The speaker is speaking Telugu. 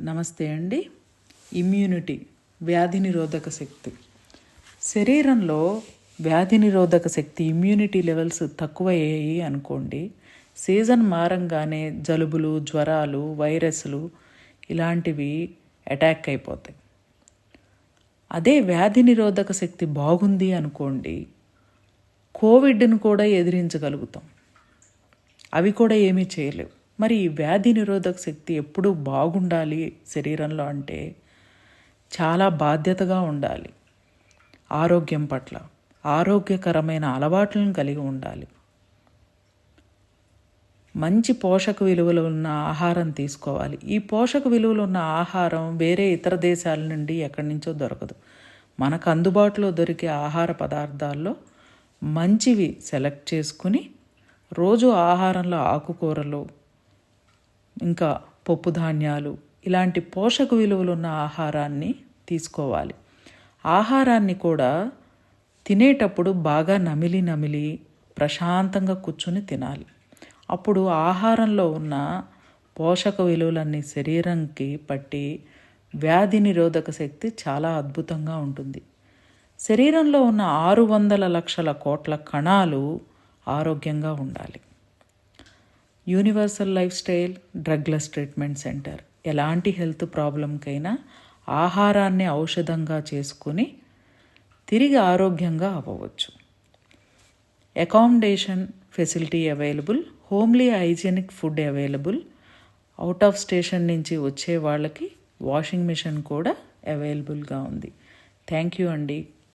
నమస్తే అండి. ఇమ్యూనిటీ, వ్యాధి నిరోధక శక్తి. శరీరంలో వ్యాధి నిరోధక శక్తి, ఇమ్యూనిటీ లెవెల్స్ తక్కువయ్యాయి అనుకోండి, సీజన్ మారంగానే జలుబులు, జ్వరాలు, వైరస్లు ఇలాంటివి అటాక్ అయిపోతాయి. అదే వ్యాధి నిరోధక శక్తి బాగుంది అనుకోండి, కోవిడ్ను కూడా ఎదిరించగలుగుతాం. అవి కూడా ఏమీ చేయలేవు. మరి ఈ వ్యాధి నిరోధక శక్తి ఎప్పుడూ బాగుండాలి శరీరంలో అంటే చాలా బాధ్యతగా ఉండాలి. ఆరోగ్యం పట్ల ఆరోగ్యకరమైన అలవాట్లను కలిగి ఉండాలి. మంచి పోషక విలువలు ఉన్న ఆహారం తీసుకోవాలి. ఈ పోషక విలువలు ఉన్న ఆహారం వేరే ఇతర దేశాల నుండి ఎక్కడి నుంచో దొరకదు. మనకు అందుబాటులో దొరికే ఆహార పదార్థాల్లో మంచివి సెలెక్ట్ చేసుకుని రోజు ఆహారంలో ఆకుకూరలు, ఇంకా పప్పు ధాన్యాలు ఇలాంటి పోషక విలువలు ఉన్న ఆహారాన్ని తీసుకోవాలి. ఆహారాన్ని కూడా తినేటప్పుడు బాగా నమిలి ప్రశాంతంగా కూర్చుని తినాలి. అప్పుడు ఆహారంలో ఉన్న పోషక విలువలన్నీ శరీరంకి పట్టి వ్యాధి నిరోధక శక్తి చాలా అద్భుతంగా ఉంటుంది. శరీరంలో ఉన్న 600 లక్షల కోట్ల కణాలు ఆరోగ్యంగా ఉండాలి. Universal life style drugless treatment centre ఎలాంటి హెల్త్ ప్రాబ్లంకైనా ఆహారాన్ని ఔషధంగా చేసుకుని తిరిగి ఆరోగ్యంగా అవ్వవచ్చు. Accommodation facility available, homely hygienic food available. Out of station నుంచి వచ్చే వాళ్ళకి వాషింగ్ మిషన్ కూడా అవైలబుల్గా ఉంది. థ్యాంక్ యూ అండి.